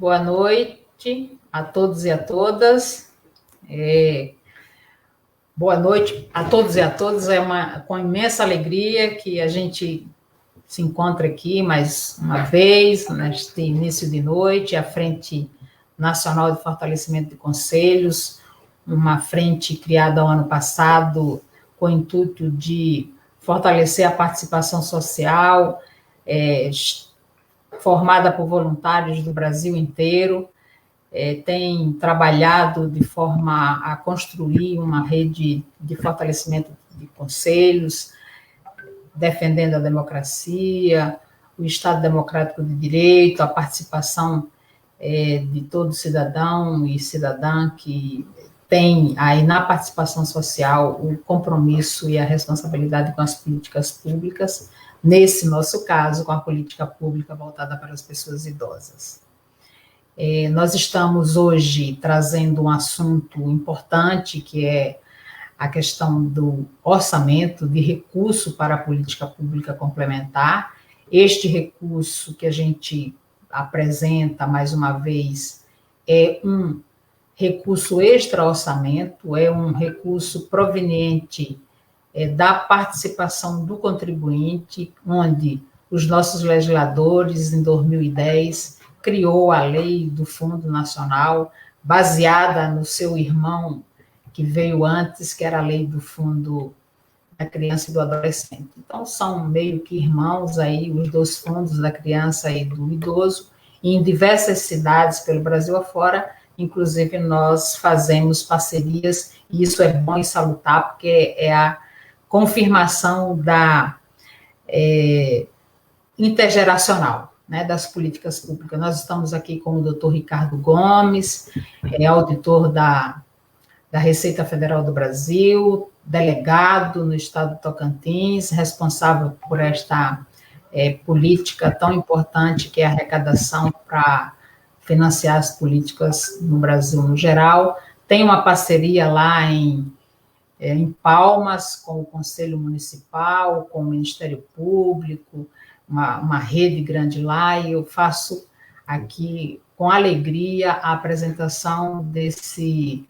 Boa noite a todos e a todas. Boa noite a todos e a todas. Com imensa alegria que a gente se encontra aqui mais uma vez, neste início de noite, a Frente Nacional de Fortalecimento de Conselhos, uma frente criada o ano passado com o intuito de fortalecer a participação social, formada por voluntários do Brasil inteiro, tem trabalhado de forma a construir uma rede de fortalecimento de conselhos, defendendo a democracia, o Estado Democrático de Direito, a participação de todo cidadão e cidadã que tem aí na participação social o compromisso e a responsabilidade com as políticas públicas, nesse nosso caso, com a política pública voltada para as pessoas idosas. Nós estamos hoje trazendo um assunto importante, que é a questão do orçamento, de recurso para a política pública complementar. Este recurso que a gente apresenta, mais uma vez, é um recurso extra-orçamento, é um recurso proveniente da participação do contribuinte, onde os nossos legisladores, em 2010, criou a lei do Fundo Nacional, baseada no seu irmão que veio antes, que era a lei do Fundo da Criança e do Adolescente. Então, são meio que irmãos aí, os dois fundos da criança e do idoso, e em diversas cidades pelo Brasil afora, inclusive nós fazemos parcerias, e isso é bom e salutar, porque é a confirmação da intergeracional, né, das políticas públicas. Nós estamos aqui com o doutor Ricardo Gomes, auditor da Receita Federal do Brasil, delegado no estado do Tocantins, responsável por esta política tão importante que é a arrecadação para financiar as políticas no Brasil no geral. Tem uma parceria lá em Palmas com o Conselho Municipal, com o Ministério Público, uma rede grande lá, e eu faço aqui com alegria a apresentação desse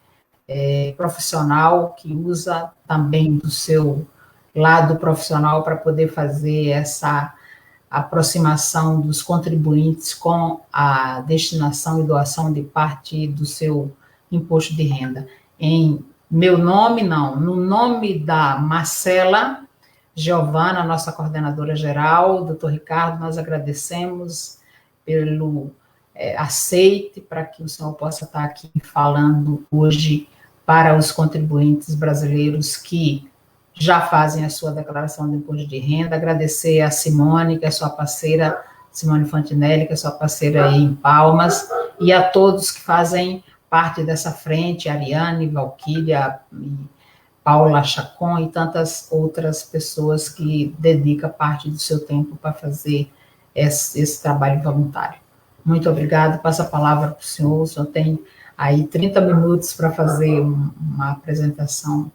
profissional que usa também do seu lado profissional para poder fazer essa aproximação dos contribuintes com a destinação e doação de parte do seu imposto de renda. Em meu nome, não, no nome da Marcela Giovana, nossa coordenadora geral, doutor Ricardo, nós agradecemos pelo aceite para que o senhor possa estar aqui falando hoje para os contribuintes brasileiros que já fazem a sua declaração de imposto de renda. Agradecer a Simone, que é sua parceira, Simone Fantinelli, que é sua parceira aí em Palmas, e a todos que fazem parte dessa frente, Ariane, Valquíria, Paula Chacon e tantas outras pessoas que dedicam parte do seu tempo para fazer esse trabalho voluntário. Muito obrigado, passo a palavra para o senhor tem aí 30 minutos para fazer uma apresentação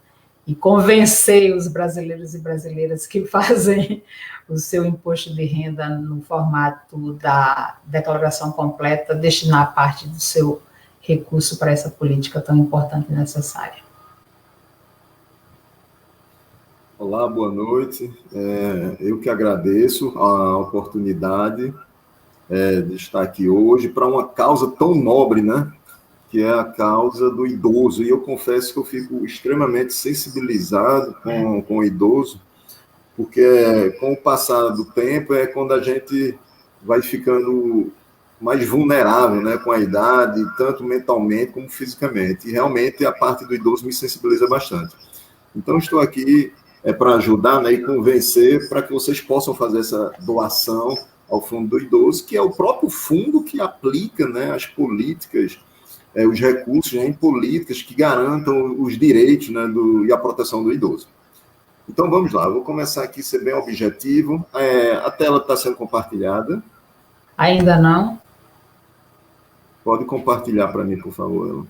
e convencer os brasileiros e brasileiras que fazem o seu imposto de renda no formato da declaração completa, destinar parte do seu recurso para essa política tão importante e necessária. Olá, boa noite. Eu que agradeço a oportunidade de estar aqui hoje para uma causa tão nobre, né? Que é a causa do idoso. E eu confesso que eu fico extremamente sensibilizado com o idoso, porque com o passar do tempo é quando a gente vai ficando mais vulnerável, né, com a idade, tanto mentalmente como fisicamente. E realmente a parte do idoso me sensibiliza bastante. Então, estou aqui para ajudar, né, e convencer para que vocês possam fazer essa doação ao Fundo do Idoso, que é o próprio fundo que aplica, né, as políticas, os recursos, né, em políticas que garantam os direitos, né, e a proteção do idoso. Então, vamos lá, eu vou começar aqui a ser bem objetivo. A tela está sendo compartilhada? Ainda não. Pode compartilhar para mim, por favor.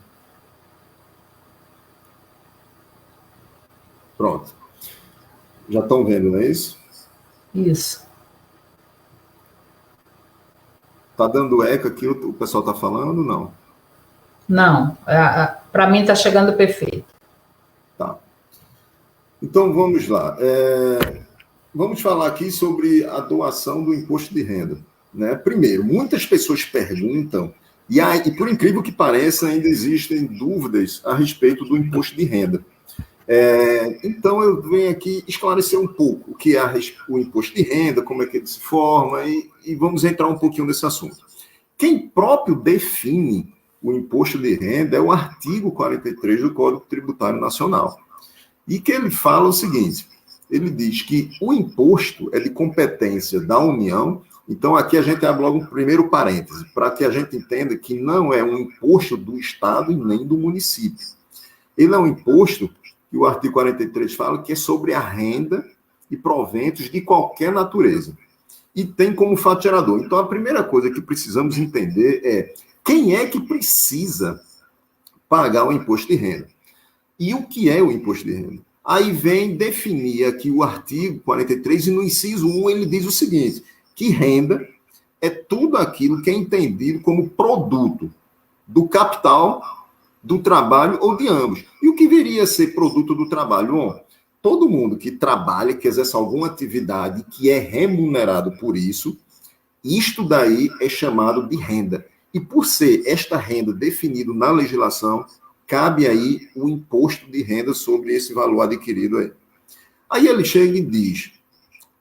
Pronto. Já estão vendo, não é isso? Isso. Tá dando eco aqui, o pessoal está falando? Não. Não, para mim está chegando perfeito. Tá. Então, vamos lá. Vamos falar aqui sobre a doação do imposto de renda. Né? Primeiro, muitas pessoas perguntam, e por incrível que pareça, ainda existem dúvidas a respeito do imposto de renda. Então, eu venho aqui esclarecer um pouco o que é o imposto de renda, como é que ele se forma, e vamos entrar um pouquinho nesse assunto. Quem próprio define o imposto de renda é o artigo 43 do Código Tributário Nacional. E que ele fala o seguinte, ele diz que o imposto é de competência da União. Então, aqui a gente abre logo um primeiro parêntese, para que a gente entenda que não é um imposto do Estado e nem do município. Ele é um imposto que o artigo 43 fala que é sobre a renda e proventos de qualquer natureza. E tem como fato gerador. Então, a primeira coisa que precisamos entender é quem é que precisa pagar o imposto de renda. E o que é o imposto de renda? Aí vem definir aqui o artigo 43 e no inciso 1 ele diz o seguinte, que renda é tudo aquilo que é entendido como produto do capital, do trabalho ou de ambos. E o que viria a ser produto do trabalho? Bom, todo mundo que trabalha, que exerce alguma atividade que é remunerado por isso, isto daí é chamado de renda. E por ser esta renda definida na legislação, cabe aí o imposto de renda sobre esse valor adquirido aí. Aí ele chega e diz,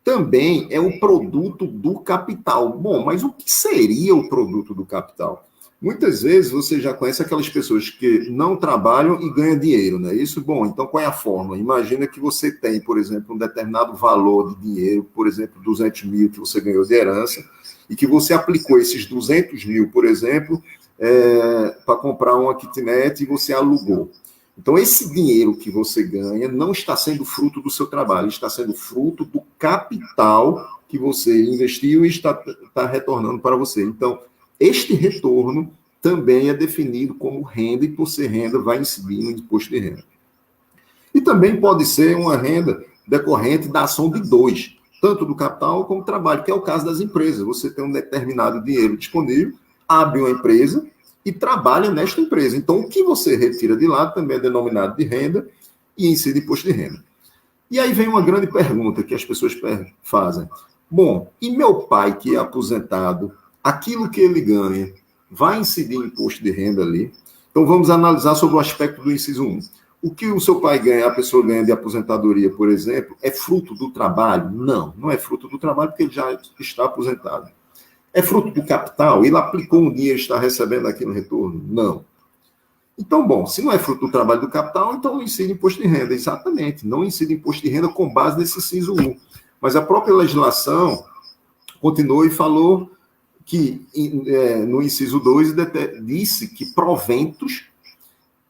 também é o produto do capital. Bom, mas o que seria o produto do capital? Muitas vezes você já conhece aquelas pessoas que não trabalham e ganham dinheiro, não é isso? Bom, então qual é a fórmula? Imagina que você tem, por exemplo, um determinado valor de dinheiro, por exemplo, 200 mil que você ganhou de herança, e que você aplicou esses 200 mil, por exemplo, para comprar uma kitnet e você alugou. Então, esse dinheiro que você ganha não está sendo fruto do seu trabalho, está sendo fruto do capital que você investiu e está retornando para você. Então, este retorno também é definido como renda e, por ser renda, vai incidir no imposto de renda. E também pode ser uma renda decorrente da ação de dois, tanto do capital como do trabalho, que é o caso das empresas. Você tem um determinado dinheiro disponível, abre uma empresa e trabalha nesta empresa. Então, o que você retira de lá também é denominado de renda e incide imposto de renda. E aí vem uma grande pergunta que as pessoas fazem. Bom, e meu pai que é aposentado, aquilo que ele ganha vai incidir imposto de renda ali? Então, vamos analisar sobre o aspecto do inciso 1. O que o seu pai ganha, a pessoa ganha de aposentadoria, por exemplo, é fruto do trabalho? Não, não é fruto do trabalho porque ele já está aposentado. É fruto do capital? Ele aplicou um dinheiro e está recebendo aqui no retorno? Não. Então, bom, se não é fruto do trabalho do capital, então não incide imposto de renda. Exatamente, não incide imposto de renda com base nesse inciso 1. Mas a própria legislação continuou e falou que no inciso 2 disse que proventos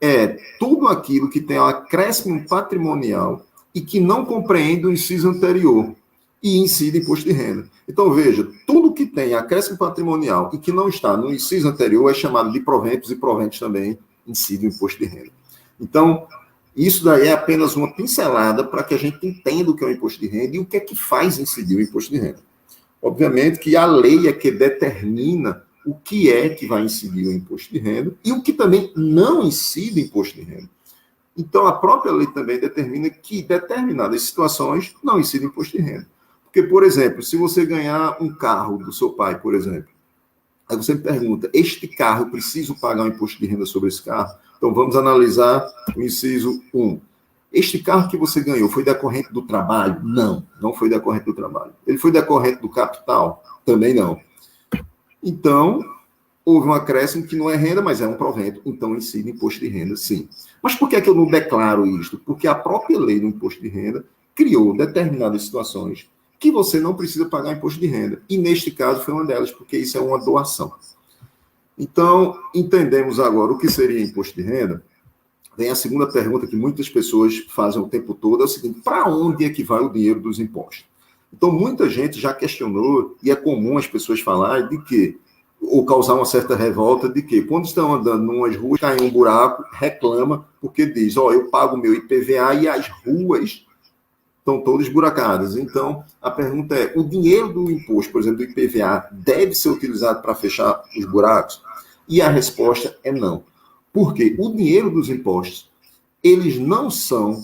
é tudo aquilo que tem um acréscimo patrimonial e que não compreende o inciso anterior e incide imposto de renda. Então, veja, tudo que tem acréscimo patrimonial e que não está no inciso anterior é chamado de proventos e proventos também incide o imposto de renda. Então, isso daí é apenas uma pincelada para que a gente entenda o que é o imposto de renda e o que é que faz incidir o imposto de renda. Obviamente que a lei é que determina o que é que vai incidir o imposto de renda e o que também não incide o imposto de renda. Então, a própria lei também determina que determinadas situações não incidem imposto de renda. Porque, por exemplo, se você ganhar um carro do seu pai, por exemplo, aí você me pergunta, este carro, eu preciso pagar um imposto de renda sobre esse carro? Então, vamos analisar o inciso 1. Este carro que você ganhou foi decorrente do trabalho? Não, não foi decorrente do trabalho. Ele foi decorrente do capital? Também não. Então, houve um acréscimo que não é renda, mas é um provento. Então, incide imposto de renda, sim. Mas por que é que eu não declaro isto? Porque a própria lei do imposto de renda criou determinadas situações que você não precisa pagar imposto de renda. E, neste caso, foi uma delas, porque isso é uma doação. Então, entendemos agora o que seria imposto de renda. Vem a segunda pergunta que muitas pessoas fazem o tempo todo, é o seguinte, para onde é que vai o dinheiro dos impostos? Então, muita gente já questionou, e é comum as pessoas falarem de que, ou causar uma certa revolta de que, quando estão andando em umas ruas, cai em um buraco, reclama, porque diz, eu pago meu IPVA e as ruas estão todas esburacadas. Então, a pergunta é, o dinheiro do imposto, por exemplo, do IPVA, deve ser utilizado para fechar os buracos? E a resposta é não. Por quê? O dinheiro dos impostos, eles não são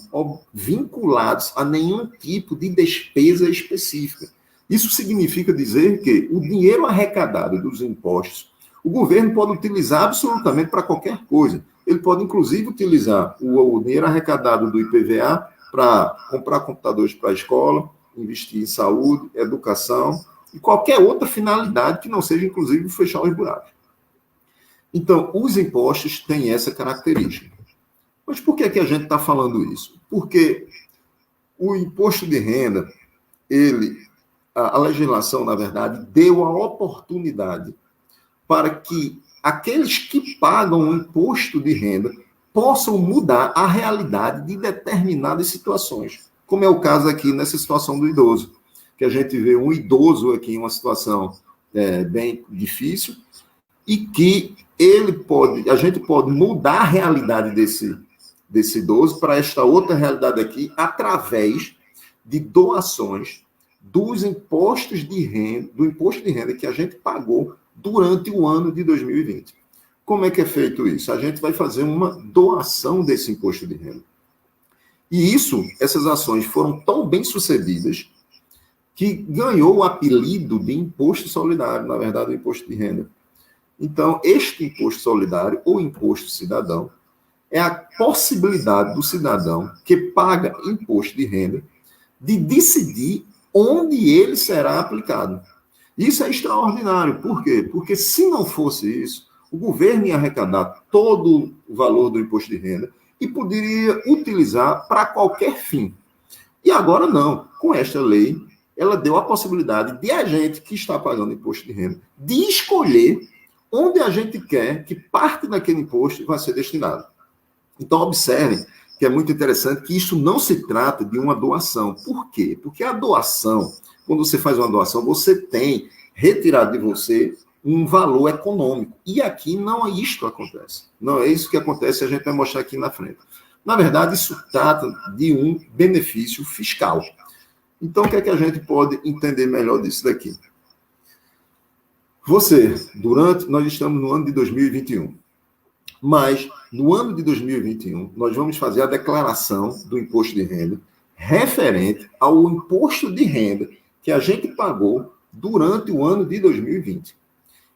vinculados a nenhum tipo de despesa específica. Isso significa dizer que o dinheiro arrecadado dos impostos, o governo pode utilizar absolutamente para qualquer coisa. Ele pode, inclusive, utilizar o dinheiro arrecadado do IPVA para comprar computadores para a escola, investir em saúde, educação e qualquer outra finalidade que não seja, inclusive, fechar os buracos. Então, os impostos têm essa característica. Mas por que a gente está falando isso? Porque o imposto de renda, a legislação, na verdade, deu a oportunidade para que aqueles que pagam o imposto de renda possam mudar a realidade de determinadas situações, como é o caso aqui nessa situação do idoso, que a gente vê um idoso aqui em uma situação bem difícil e que a gente pode mudar a realidade desse idoso para esta outra realidade aqui através de doações dos impostos de renda, do imposto de renda que a gente pagou durante o ano de 2020. Como é que é feito isso? A gente vai fazer uma doação desse imposto de renda. E essas ações foram tão bem sucedidas que ganhou o apelido de imposto solidário, na verdade, o imposto de renda. Então, este imposto solidário, ou imposto cidadão, é a possibilidade do cidadão que paga imposto de renda de decidir onde ele será aplicado. Isso é extraordinário. Por quê? Porque se não fosse isso, o governo ia arrecadar todo o valor do imposto de renda e poderia utilizar para qualquer fim. E agora não. Com esta lei, ela deu a possibilidade de a gente que está pagando imposto de renda de escolher onde a gente quer que parte daquele imposto vai ser destinado. Então, observem que é muito interessante que isso não se trata de uma doação. Por quê? Porque a doação, quando você faz uma doação, você tem retirado de você um valor econômico. E aqui não é isto que acontece. Não é isso que acontece, a gente vai mostrar aqui na frente. Na verdade, isso trata de um benefício fiscal. Então, o que é que a gente pode entender melhor disso daqui? Nós estamos no ano de 2021, mas no ano de 2021, nós vamos fazer a declaração do imposto de renda referente ao imposto de renda que a gente pagou durante o ano de 2020.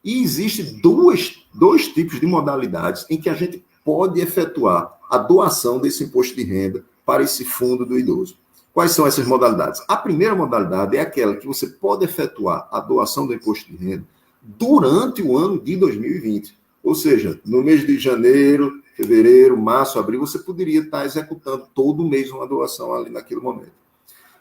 E existem dois tipos de modalidades em que a gente pode efetuar a doação desse imposto de renda para esse fundo do idoso. Quais são essas modalidades? A primeira modalidade é aquela que você pode efetuar a doação do imposto de renda durante o ano de 2020. Ou seja, no mês de janeiro, fevereiro, março, abril, você poderia estar executando todo mês uma doação ali naquele momento.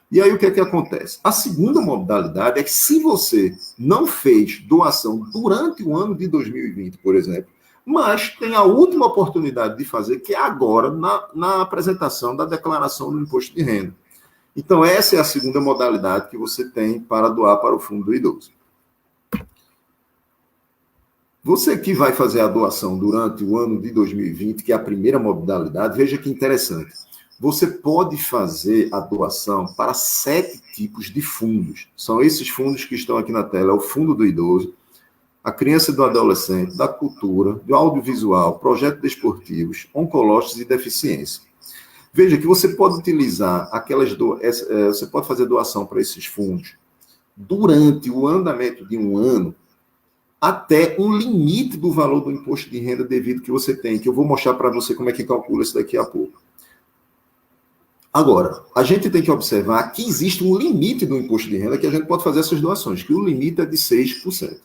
E aí o que é que acontece? A segunda modalidade é que se você não fez doação durante o ano de 2020, por exemplo, mas tem a última oportunidade de fazer, que é agora, na apresentação da declaração do imposto de renda. Então, essa é a segunda modalidade que você tem para doar para o fundo do idoso. Você que vai fazer a doação durante o ano de 2020, que é a primeira modalidade, veja que interessante. Você pode fazer a doação para 7 tipos de fundos. São esses fundos que estão aqui na tela. É o fundo do idoso, a criança e do adolescente, da cultura, do audiovisual, projetos desportivos, oncológicos e deficiência. Veja que você pode utilizar você pode fazer doação para esses fundos durante o andamento de um ano, até um limite do valor do imposto de renda devido que você tem, que eu vou mostrar para você como é que calcula isso daqui a pouco. Agora, a gente tem que observar que existe um limite do imposto de renda que a gente pode fazer essas doações, que o limite é de 6%.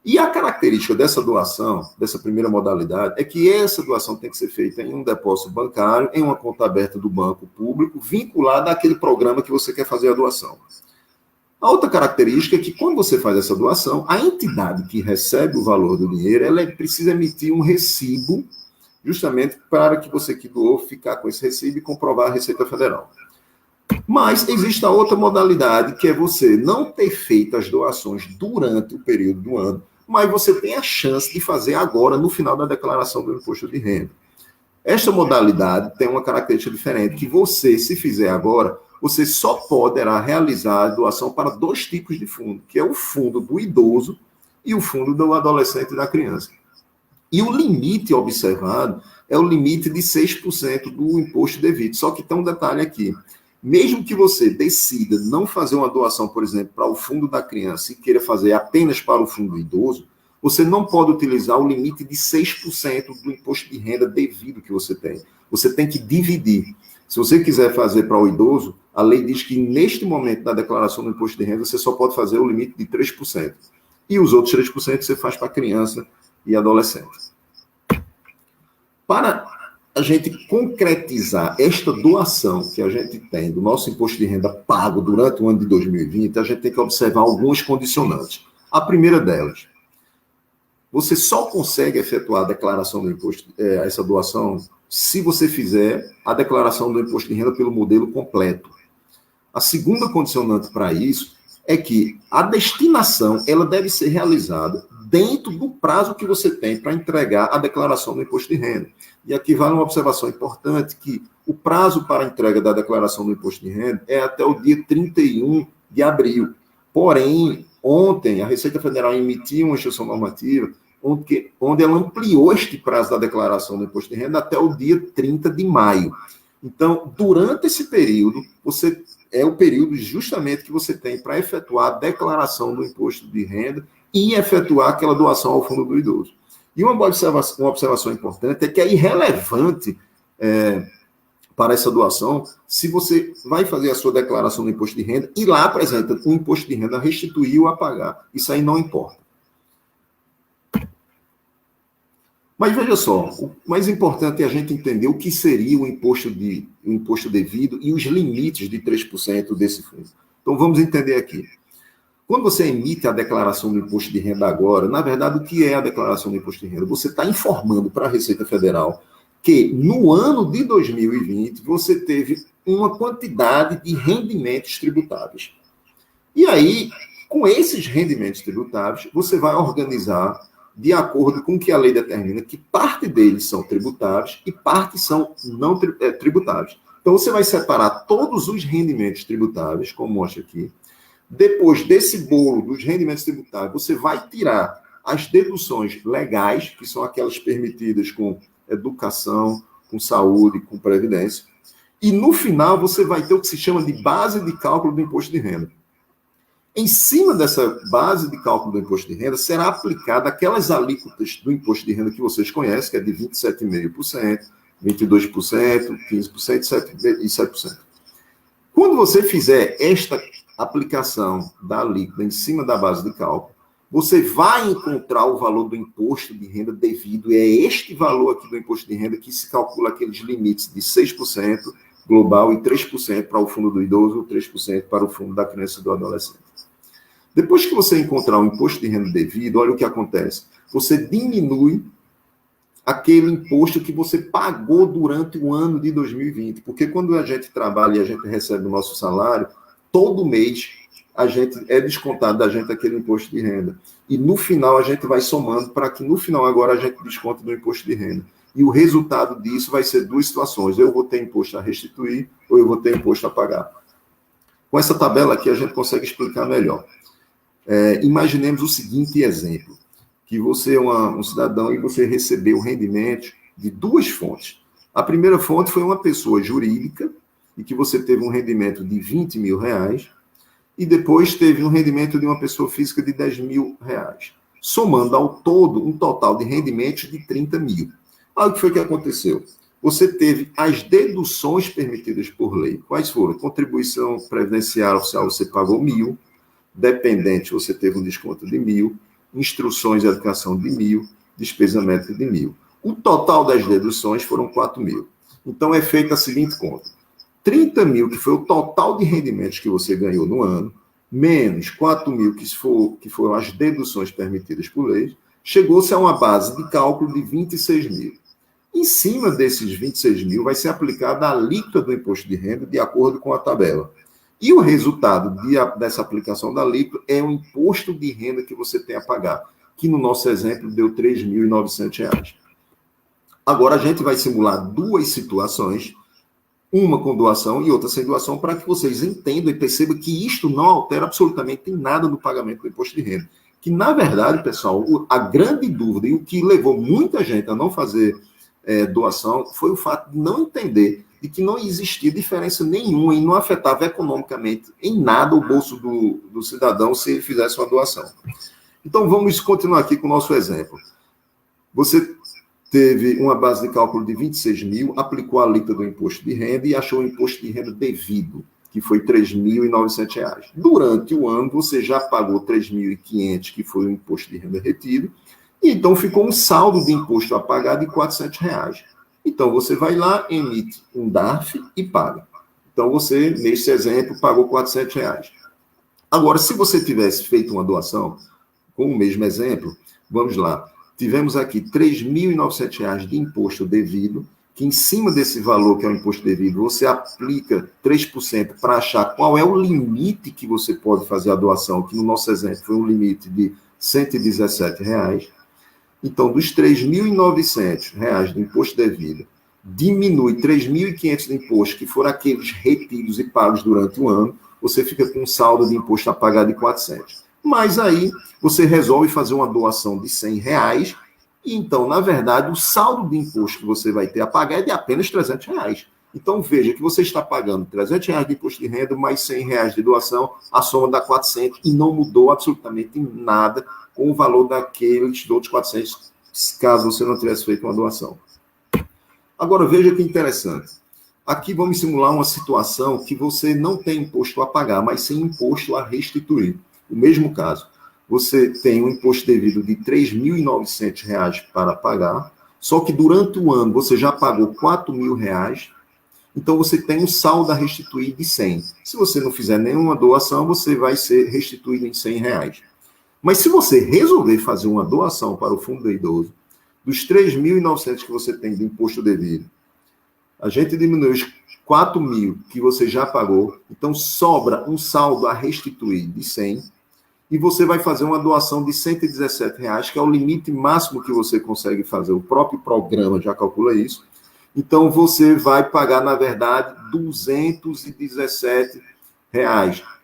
E a característica dessa doação, dessa primeira modalidade, é que essa doação tem que ser feita em um depósito bancário, em uma conta aberta do banco público, vinculada àquele programa que você quer fazer a doação. A outra característica é que, quando você faz essa doação, a entidade que recebe o valor do dinheiro, ela precisa emitir um recibo, justamente para que você que doou ficar com esse recibo e comprovar a Receita Federal. Mas existe a outra modalidade, que é você não ter feito as doações durante o período do ano, mas você tem a chance de fazer agora, no final da declaração do imposto de renda. Esta modalidade tem uma característica diferente, que você, se fizer agora, você só poderá realizar a doação para 2 tipos de fundo, que é o fundo do idoso e o fundo do adolescente e da criança. E o limite observado é o limite de 6% do imposto devido. Só que tem um detalhe aqui. Mesmo que você decida não fazer uma doação, por exemplo, para o fundo da criança e queira fazer apenas para o fundo do idoso, você não pode utilizar o limite de 6% do imposto de renda devido que você tem. Você tem que dividir. Se você quiser fazer para o idoso, a lei diz que neste momento da declaração do imposto de renda, você só pode fazer o limite de 3%. E os outros 3% você faz para criança e adolescente. Para a gente concretizar esta doação que a gente tem do nosso imposto de renda pago durante o ano de 2020, a gente tem que observar alguns condicionantes. A primeira delas, você só consegue efetuar a declaração do imposto, essa doação, se você fizer a declaração do imposto de renda pelo modelo completo. A segunda condicionante para isso é que a destinação ela deve ser realizada dentro do prazo que você tem para entregar a declaração do imposto de renda. E aqui vale uma observação importante, que o prazo para a entrega da declaração do imposto de renda é até o dia 31 de abril. Porém, ontem, a Receita Federal emitiu uma instrução normativa onde ela ampliou este prazo da declaração do imposto de renda até o dia 30 de maio. Então, durante esse período, é o período justamente que você tem para efetuar a declaração do imposto de renda e efetuar aquela doação ao fundo do idoso. E uma observação importante é que é irrelevante para essa doação se você vai fazer a sua declaração do imposto de renda e lá apresenta o imposto de renda restituído a pagar. Isso aí não importa. Mas veja só, o mais importante é a gente entender o que seria o imposto devido e os limites de 3% desse fundo. Então vamos entender aqui. Quando você emite a declaração do imposto de renda agora, na verdade, o que é a declaração do imposto de renda? Você está informando para a Receita Federal que no ano de 2020 você teve uma quantidade de rendimentos tributáveis. E aí, com esses rendimentos tributáveis, você vai organizar de acordo com o que a lei determina, que parte deles são tributáveis e parte são não tributáveis. Então, você vai separar todos os rendimentos tributáveis, como mostra aqui. Depois desse bolo dos rendimentos tributáveis, você vai tirar as deduções legais, que são aquelas permitidas com educação, com saúde, com previdência. E, no final, você vai ter o que se chama de base de cálculo do imposto de renda. Em cima dessa base de cálculo do imposto de renda, será aplicada aquelas alíquotas do imposto de renda que vocês conhecem, que é de 27,5%, 22%, 15% e 7%. Quando você fizer esta aplicação da alíquota em cima da base de cálculo, você vai encontrar o valor do imposto de renda devido, e é este valor aqui do imposto de renda que se calcula aqueles limites de 6% global e 3% para o fundo do idoso, 3% para o fundo da criança e do adolescente. Depois que você encontrar o imposto de renda devido, olha o que acontece. Você diminui aquele imposto que você pagou durante o ano de 2020. Porque quando a gente trabalha e a gente recebe o nosso salário, todo mês é descontado da gente aquele imposto de renda. E no final a gente vai somando para que no final agora a gente desconte do imposto de renda. E o resultado disso vai ser 2 situações. Eu vou ter imposto a restituir ou eu vou ter imposto a pagar. Com essa tabela aqui a gente consegue explicar melhor. Imaginemos o seguinte exemplo, que você é um cidadão e você recebeu rendimentos de 2 fontes. A primeira fonte foi uma pessoa jurídica e que você teve um rendimento de R$20 mil e depois teve um rendimento de uma pessoa física de R$10 mil, somando ao todo um total de rendimentos de 30 mil. Olha o que foi que aconteceu. Você teve as deduções permitidas por lei. Quais foram? Contribuição previdenciária oficial, você pagou 1.000. Dependente, você teve um desconto de 1.000, instruções de educação de 1.000, despesa médica de 1.000. O total das deduções foram 4.000. Então, é feita a seguinte conta. 30 mil, que foi o total de rendimentos que você ganhou no ano, menos 4.000, que foram as deduções permitidas por lei, chegou-se a uma base de cálculo de 26 mil. Em cima desses 26 mil, vai ser aplicada a alíquota do imposto de renda de acordo com a tabela. E o resultado dessa aplicação da alíquota é o imposto de renda que você tem a pagar, que no nosso exemplo deu R$ 3.900. Agora a gente vai simular 2 situações. uma com doação e outra sem doação, para que vocês entendam e percebam que isto não altera absolutamente nada no pagamento do imposto de renda. Que, na verdade, pessoal, a grande dúvida e o que levou muita gente a não fazer doação foi o fato de não entender de que não existia diferença nenhuma e não afetava economicamente em nada o bolso do cidadão se ele fizesse uma doação. Então, vamos continuar aqui com o nosso exemplo. Você teve uma base de cálculo de 26 mil, aplicou a alíquota do imposto de renda e achou o imposto de renda devido, que foi R$ 3.900. Durante o ano, você já pagou R$ 3.500, que foi o imposto de renda retido, e então ficou um saldo de imposto a pagar de R$ 400. Então, você vai lá, emite um DARF e paga. Então, você, nesse exemplo, pagou R$ 400. Agora, se você tivesse feito uma doação, com o mesmo exemplo, vamos lá, tivemos aqui R$ 3.900 de imposto devido, que em cima desse valor, que é o imposto devido, você aplica 3% para achar qual é o limite que você pode fazer a doação, que no nosso exemplo foi um limite de R$ 117. Então, dos R$ 3.900 de imposto devido, diminui R$ 3.500 de imposto, que foram aqueles retidos e pagos durante o ano, você fica com um saldo de imposto a pagar de R$ 400. Mas aí, você resolve fazer uma doação de R$ 100, e então, na verdade, o saldo de imposto que você vai ter a pagar é de apenas R$ 300. Então, veja que você está pagando R$ 300 de imposto de renda, mais R$ 100 de doação, a soma dá 400, e não mudou absolutamente nada com o valor daqueles outros 400, caso você não tivesse feito uma doação. Agora, veja que interessante. Aqui vamos simular uma situação que você não tem imposto a pagar, mas sim imposto a restituir. O mesmo caso. Você tem um imposto devido de R$ 3.900 para pagar, só que durante o ano você já pagou R$ 4.000, então você tem um saldo a restituir de 100. Se você não fizer nenhuma doação, você vai ser restituído em R$ 100. Mas se você resolver fazer uma doação para o fundo do idoso, dos 3.900 que você tem de imposto devido, a gente diminui os 4.000 que você já pagou, então sobra um saldo a restituir de 100, e você vai fazer uma doação de R$ 117, que é o limite máximo que você consegue fazer. O próprio programa já calcula isso. Então, você vai pagar, na verdade, R$ 217.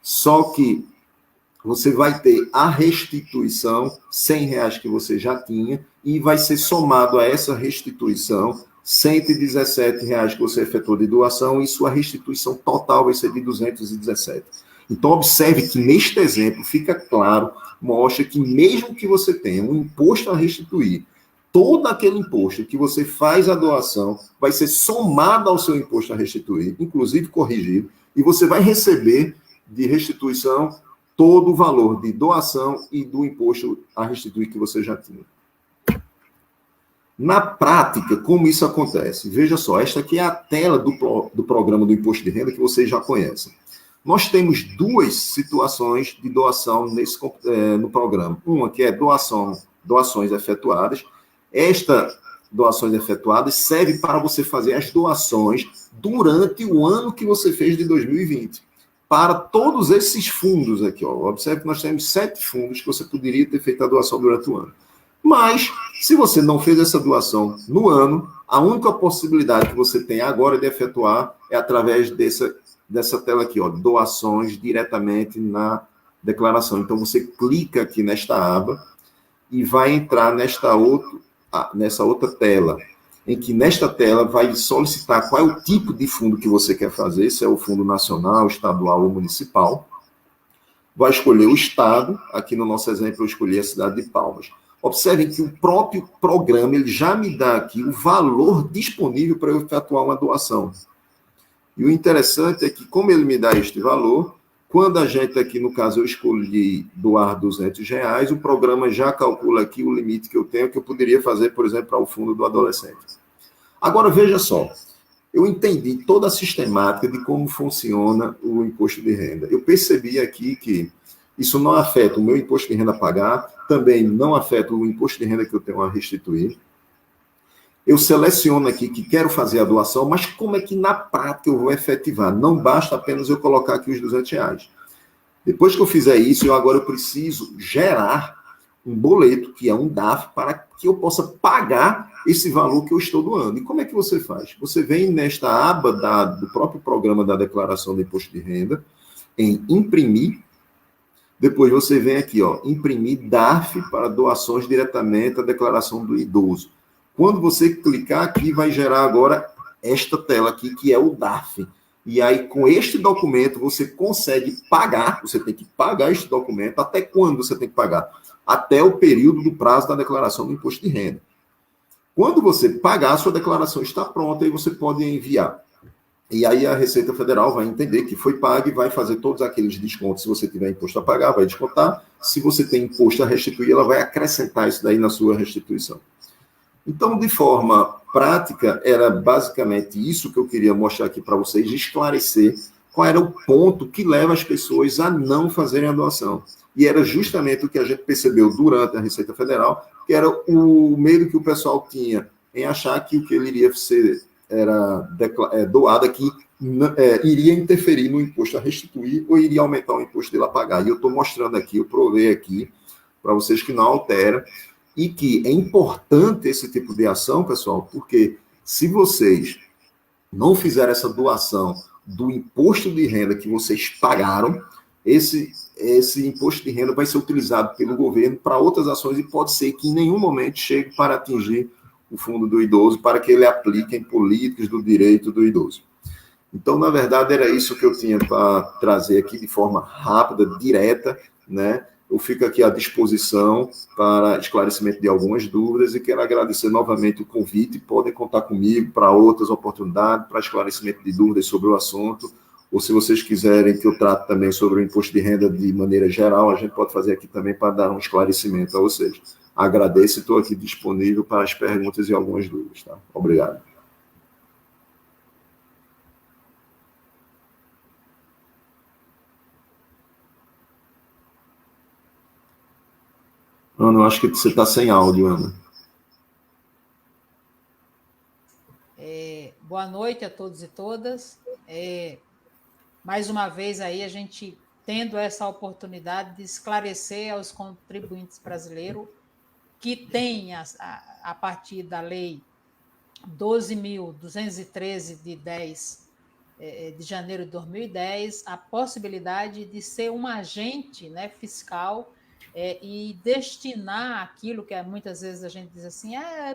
Só que você vai ter a restituição, R$ 100 que você já tinha, e vai ser somado a essa restituição R$ 117 que você efetuou de doação, e sua restituição total vai ser de R$ 217. Então, observe que neste exemplo fica claro, mostra que mesmo que você tenha um imposto a restituir, todo aquele imposto que você faz a doação vai ser somado ao seu imposto a restituir, inclusive corrigido, e você vai receber de restituição todo o valor de doação e do imposto a restituir que você já tinha. Na prática, como isso acontece? Veja só, esta aqui é a tela do programa do imposto de renda que vocês já conhecem. Nós temos duas situações de doação no programa. Uma que é doações efetuadas. Esta doações efetuadas serve para você fazer as doações durante o ano que você fez de 2020. Para todos esses fundos aqui, ó. Observe que nós temos 7 fundos que você poderia ter feito a doação durante o ano. Mas, se você não fez essa doação no ano, a única possibilidade que você tem agora de efetuar é através dessa tela aqui, ó, doações diretamente na declaração. Então, você clica aqui nesta aba e vai entrar nessa outra tela, em que nesta tela vai solicitar qual é o tipo de fundo que você quer fazer, se é o fundo nacional, estadual ou municipal. Vai escolher o estado, aqui no nosso exemplo eu escolhi a cidade de Palmas. Observem que o próprio programa ele já me dá aqui o valor disponível para eu efetuar uma doação. E o interessante é que, como ele me dá este valor, quando a gente aqui, no caso, eu escolhi doar R$ 200, o programa já calcula aqui o limite que eu tenho, que eu poderia fazer, por exemplo, para o fundo do adolescente. Agora, veja só, eu entendi toda a sistemática de como funciona o imposto de renda. Eu percebi aqui que isso não afeta o meu imposto de renda a pagar, também não afeta o imposto de renda que eu tenho a restituir. Eu seleciono aqui que quero fazer a doação, mas como é que na prática eu vou efetivar? Não basta apenas eu colocar aqui os R$ 200. Depois que eu fizer isso, agora eu preciso gerar um boleto, que é um DARF, para que eu possa pagar esse valor que eu estou doando. E como é que você faz? Você vem nesta aba do próprio programa da declaração do imposto de renda, em imprimir, depois você vem aqui, ó, imprimir DARF para doações diretamente à declaração do idoso. Quando você clicar aqui, vai gerar agora esta tela aqui, que é o DARF. E aí, com este documento, você consegue pagar, você tem que pagar este documento. Até quando você tem que pagar? Até o período do prazo da declaração do imposto de renda. Quando você pagar, a sua declaração está pronta e você pode enviar. E aí a Receita Federal vai entender que foi pago e vai fazer todos aqueles descontos. Se você tiver imposto a pagar, vai descontar. Se você tem imposto a restituir, ela vai acrescentar isso daí na sua restituição. Então, de forma prática, era basicamente isso que eu queria mostrar aqui para vocês, esclarecer qual era o ponto que leva as pessoas a não fazerem a doação. E era justamente o que a gente percebeu durante a Receita Federal, que era o medo que o pessoal tinha em achar que o que ele iria ser era doado aqui iria interferir no imposto a restituir ou iria aumentar o imposto dele a pagar. E eu estou mostrando aqui, eu provei aqui para vocês que não altera e que é importante esse tipo de ação, pessoal, porque se vocês não fizerem essa doação do imposto de renda que vocês pagaram, esse imposto de renda vai ser utilizado pelo governo para outras ações e pode ser que em nenhum momento chegue para atingir o fundo do idoso, para que ele aplique em políticas do direito do idoso. Então, na verdade, era isso que eu tinha para trazer aqui de forma rápida, direta, né? Eu fico aqui à disposição para esclarecimento de algumas dúvidas e quero agradecer novamente o convite. Podem contar comigo para outras oportunidades, para esclarecimento de dúvidas sobre o assunto, ou se vocês quiserem que eu trate também sobre o imposto de renda de maneira geral, a gente pode fazer aqui também para dar um esclarecimento a vocês. Agradeço e estou aqui disponível para as perguntas e algumas dúvidas. Tá? Obrigado. Ana, eu acho que você está sem áudio, Ana. Boa noite a todos e todas. Mais uma vez aí a gente tendo essa oportunidade de esclarecer aos contribuintes brasileiros que têm, a partir da Lei 12.213, de 10 de janeiro de 2010, a possibilidade de ser um agente, né, fiscal e destinar aquilo que muitas vezes a gente diz assim,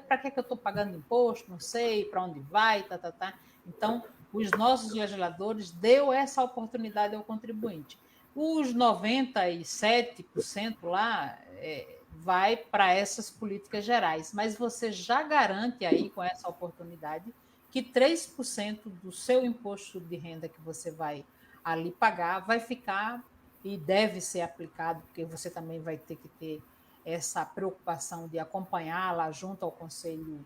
para que eu estou pagando imposto, não sei para onde vai, tá. Então, os nossos legisladores deu essa oportunidade ao contribuinte. Os 97% lá vai para essas políticas gerais, mas você já garante aí com essa oportunidade que 3% do seu imposto de renda que você vai ali pagar vai ficar e deve ser aplicado, porque você também vai ter que ter essa preocupação de acompanhar lá junto ao conselho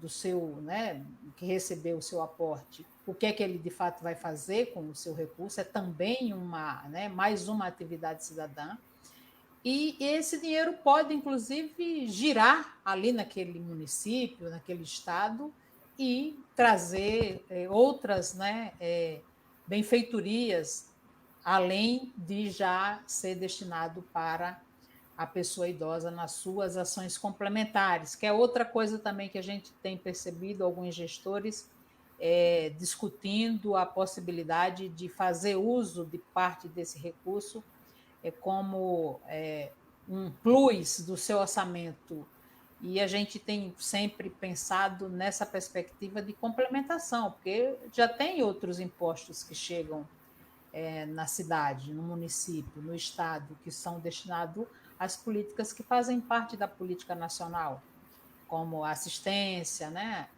do seu, né, que recebeu o seu aporte, o que é que ele de fato vai fazer com o seu recurso, é também mais uma atividade cidadã. E esse dinheiro pode, inclusive, girar ali naquele município, naquele estado, e trazer outras benfeitorias, além de já ser destinado para a pessoa idosa nas suas ações complementares, que é outra coisa também que a gente tem percebido, alguns gestores discutindo a possibilidade de fazer uso de parte desse recurso como um plus do seu orçamento. E a gente tem sempre pensado nessa perspectiva de complementação, porque já tem outros impostos que chegam na cidade, no município, no estado, que são destinados às políticas que fazem parte da política nacional, como a assistência, né?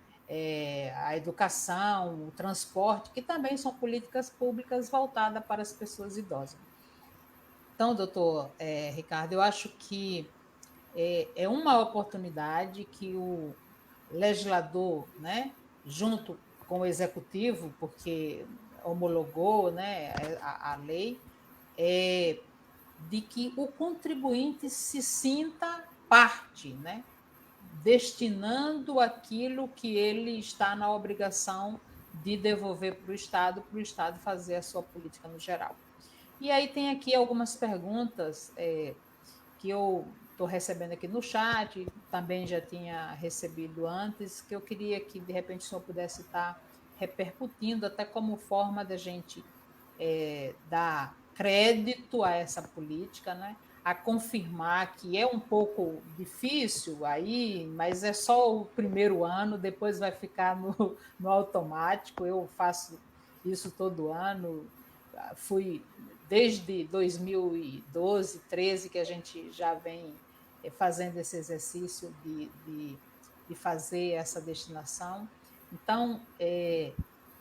A educação, o transporte, que também são políticas públicas voltadas para as pessoas idosas. Então, doutor Ricardo, eu acho que é uma oportunidade que o legislador, né, junto com o executivo, porque homologou, né, a lei, de que o contribuinte se sinta parte, né, destinando aquilo que ele está na obrigação de devolver para o Estado fazer a sua política no geral. E aí tem aqui algumas perguntas que eu estou recebendo aqui no chat, também já tinha recebido antes, que eu queria que, de repente, o senhor pudesse estar repercutindo, até como forma da gente dar crédito a essa política, né? A confirmar que é um pouco difícil aí, mas é só o primeiro ano, depois vai ficar no automático. Eu faço isso todo ano, fui desde 2012, 13, que a gente já vem fazendo esse exercício de fazer essa destinação. Então,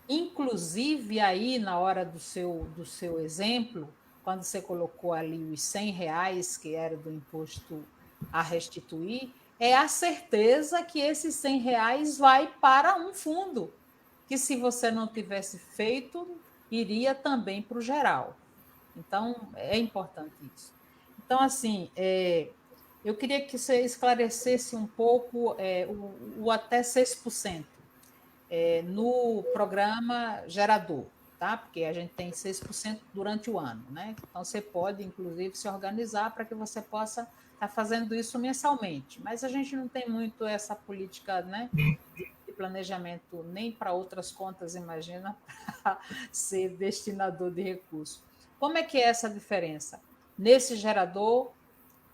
inclusive aí na hora do seu exemplo, quando você colocou ali os R$ 100, que era do imposto a restituir, é a certeza que esses R$ 100 vai para um fundo, que se você não tivesse feito, iria também para o geral. Então, é importante isso. Então, assim, eu queria que você esclarecesse um pouco o até 6% no programa gerador, tá? Porque a gente tem 6% durante o ano, né? Então, você pode, inclusive, se organizar para que você possa estar fazendo isso mensalmente. Mas a gente não tem muito essa política, né, de planejamento nem para outras contas, imagina, para ser destinador de recursos. Como é que é essa diferença? Nesse gerador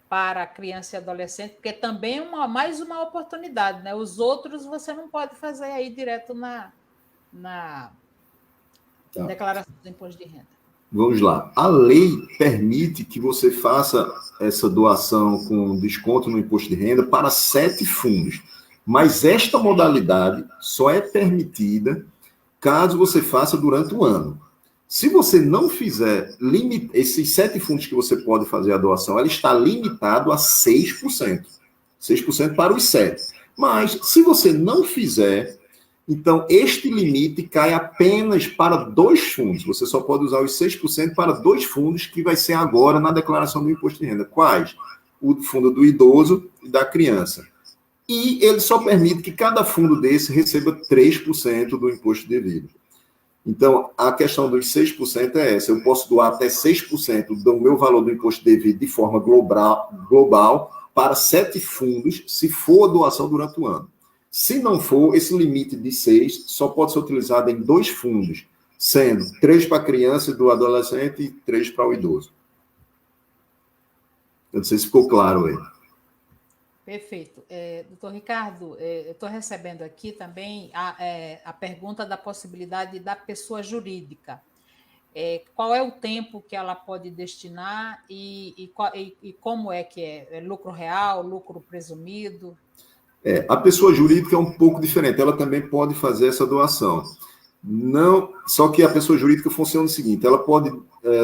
para criança e adolescente, porque também é mais uma oportunidade, né? Os outros você não pode fazer aí direto na Tá. declaração do imposto de renda. Vamos lá. A lei permite que você faça essa doação com desconto no imposto de renda para 7 fundos. Mas esta modalidade só é permitida caso você faça durante o ano. Se você não fizer esses 7 fundos que você pode fazer a doação, ela está limitado a 6%. 6% para os 7. Mas, se você não fizer, então este limite cai apenas para 2 fundos. Você só pode usar os 6% para 2 fundos, que vai ser agora na declaração do imposto de renda. Quais? O fundo do idoso e da criança. E ele só permite que cada fundo desse receba 3% do imposto devido. Então, a questão dos 6% é essa. Eu posso doar até 6% do meu valor do imposto devido de forma global para 7 fundos, se for a doação durante o ano. Se não for, esse limite de 6 só pode ser utilizado em 2 fundos, sendo 3 para a criança e do adolescente e 3 para o idoso. Eu não sei se ficou claro aí. Perfeito. Doutor Ricardo, eu estou recebendo aqui também a pergunta da possibilidade da pessoa jurídica. Qual é o tempo que ela pode destinar e como é que é? É lucro real, lucro presumido? A pessoa jurídica é um pouco diferente, ela também pode fazer essa doação. Não, só que a pessoa jurídica funciona o seguinte: ela pode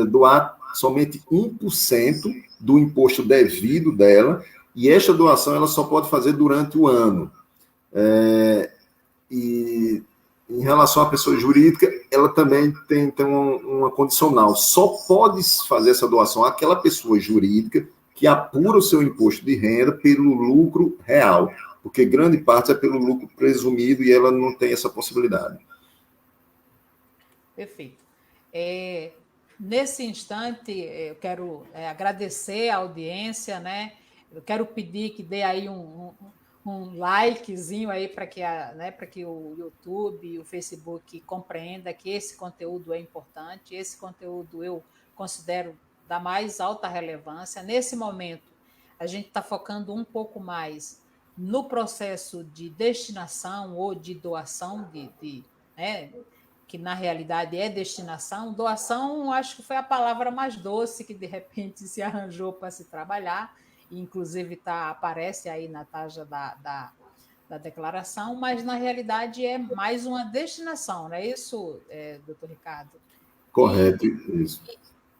doar somente 1% do imposto devido dela, e esta doação ela só pode fazer durante o ano. E em relação à pessoa jurídica, ela também tem uma condicional. Só pode fazer essa doação aquela pessoa jurídica que apura o seu imposto de renda pelo lucro real, porque grande parte é pelo lucro presumido e ela não tem essa possibilidade. Perfeito. Nesse instante, eu quero agradecer a audiência, né? Eu quero pedir que dê aí um likezinho aí para que, para que o YouTube e o Facebook compreenda que esse conteúdo é importante, esse conteúdo eu considero da mais alta relevância. Nesse momento, a gente está focando um pouco mais no processo de destinação ou de doação né, que na realidade é destinação. Doação, acho que foi a palavra mais doce que de repente se arranjou para se trabalhar, e inclusive aparece aí na taxa da declaração, mas na realidade é mais uma destinação, não é isso, doutor Ricardo? Correto, isso.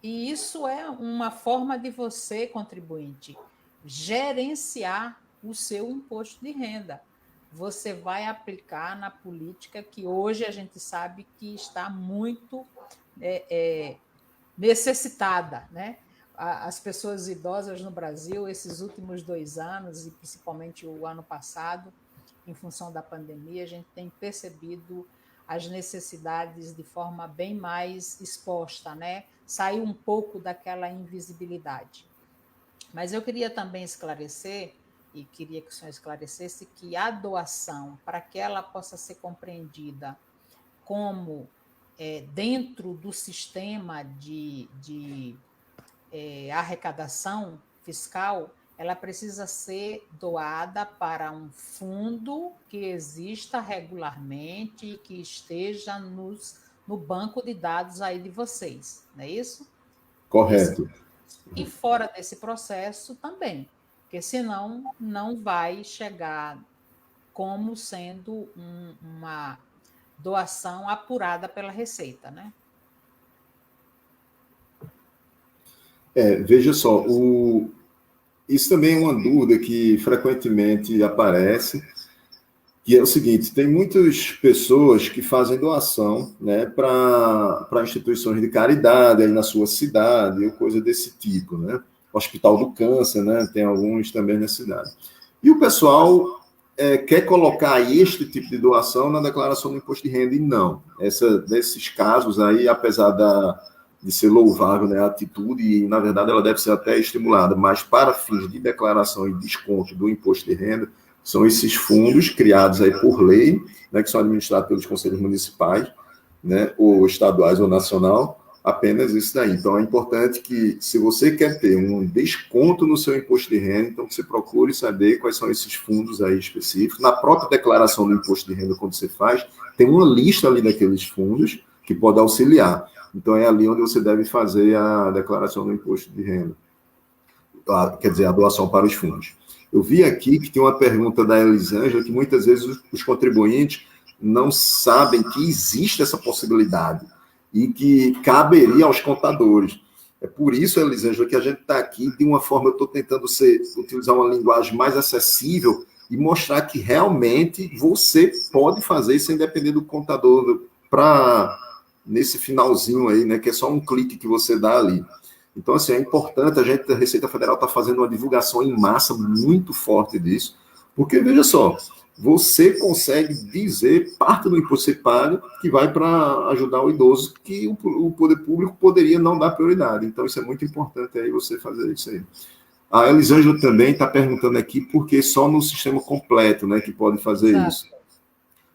E isso é uma forma de você, contribuinte, gerenciar o seu imposto de renda. Você vai aplicar na política que hoje a gente sabe que está muito necessitada, né? As pessoas idosas no Brasil, esses últimos 2 anos, e principalmente o ano passado, em função da pandemia, a gente tem percebido as necessidades de forma bem mais exposta, né? Sair um pouco daquela invisibilidade. Mas eu queria também esclarecer, e queria que o senhor esclarecesse, que a doação, para que ela possa ser compreendida como dentro do sistema de arrecadação fiscal, ela precisa ser doada para um fundo que exista regularmente e que esteja no banco de dados aí de vocês, não é isso? Correto. E fora desse processo também, porque senão não vai chegar como sendo uma doação apurada pela Receita, né? Veja só, isso também é uma dúvida que frequentemente aparece, que é o seguinte: tem muitas pessoas que fazem doação, né, para instituições de caridade aí na sua cidade, ou coisa desse tipo, né? Hospital do Câncer, né? Tem alguns também na cidade. E o pessoal quer colocar este tipo de doação na declaração do imposto de renda, e não. Desses casos aí, apesar de ser louvável, né, a atitude, e na verdade ela deve ser até estimulada, mas para fins de declaração e desconto do imposto de renda, são esses fundos criados aí por lei, né, que são administrados pelos conselhos municipais, né, ou estaduais ou nacional, apenas isso daí. Então, é importante que, se você quer ter um desconto no seu imposto de renda, então você procure saber quais são esses fundos aí específicos. Na própria declaração do imposto de renda, quando você faz, tem uma lista ali daqueles fundos que pode auxiliar. Então, é ali onde você deve fazer a declaração do imposto de renda. Quer dizer, a doação para os fundos. Eu vi aqui que tem uma pergunta da Elisângela, que muitas vezes os contribuintes não sabem que existe essa possibilidade e que caberia aos contadores. É por isso, Elisângela, que a gente está aqui de uma forma, eu estou tentando utilizar uma linguagem mais acessível e mostrar que realmente você pode fazer sem depender do contador para nesse finalzinho aí, né, que é só um clique que você dá ali. Então, assim, é importante, a Receita Federal está fazendo uma divulgação em massa muito forte disso, porque, veja só, você consegue dizer parte do imposto que você paga que vai para ajudar o idoso, que o poder público poderia não dar prioridade. Então, isso é muito importante aí você fazer isso aí. A Elisângela também está perguntando aqui por que só no sistema completo, né, que pode fazer Exato. isso.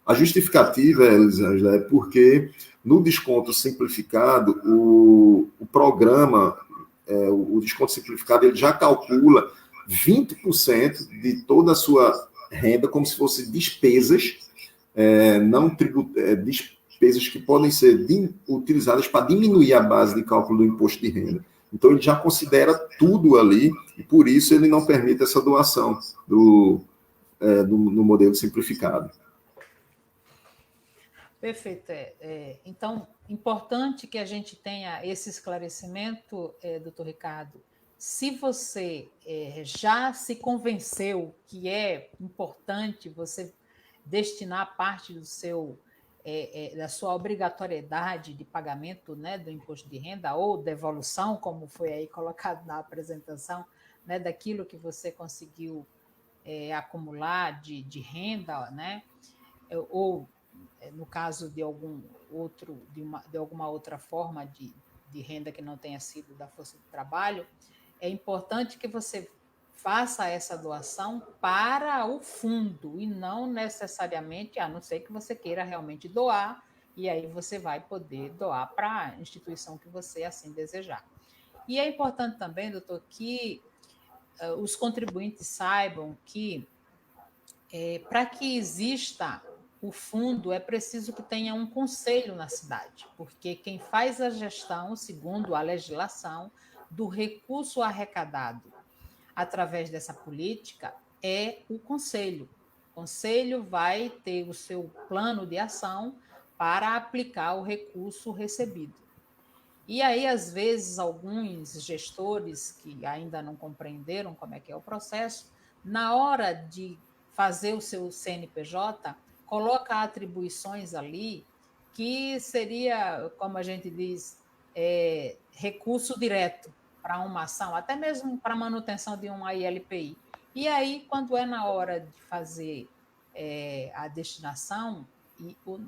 A justificativa, Elisângela, é porque no desconto simplificado, o programa, o desconto simplificado, ele já calcula 20% de toda a sua renda como se fosse despesas, não despesas que podem ser utilizadas para diminuir a base de cálculo do imposto de renda. Então, ele já considera tudo ali, e por isso ele não permite essa doação no modelo simplificado. Perfeito. Então, importante que a gente tenha esse esclarecimento, doutor Ricardo. Se você já se convenceu que é importante você destinar parte da sua obrigatoriedade de pagamento, né, do imposto de renda ou devolução, como foi aí colocado na apresentação, né, daquilo que você conseguiu acumular de renda, né, ou no caso de alguma outra forma de renda que não tenha sido da força de trabalho, é importante que você faça essa doação para o fundo e não necessariamente, a não ser que você queira realmente doar, e aí você vai poder doar para a instituição que você assim desejar. E é importante também, doutor, que os contribuintes saibam que para que exista o fundo, é preciso que tenha um conselho na cidade, porque quem faz a gestão, segundo a legislação, do recurso arrecadado através dessa política é o conselho. O conselho vai ter o seu plano de ação para aplicar o recurso recebido. E aí, às vezes, alguns gestores que ainda não compreenderam como é que é o processo, na hora de fazer o seu CNPJ, coloca atribuições ali que seria, como a gente diz, recurso direto para uma ação, até mesmo para manutenção de uma ILPI. E aí, quando é na hora de fazer a destinação,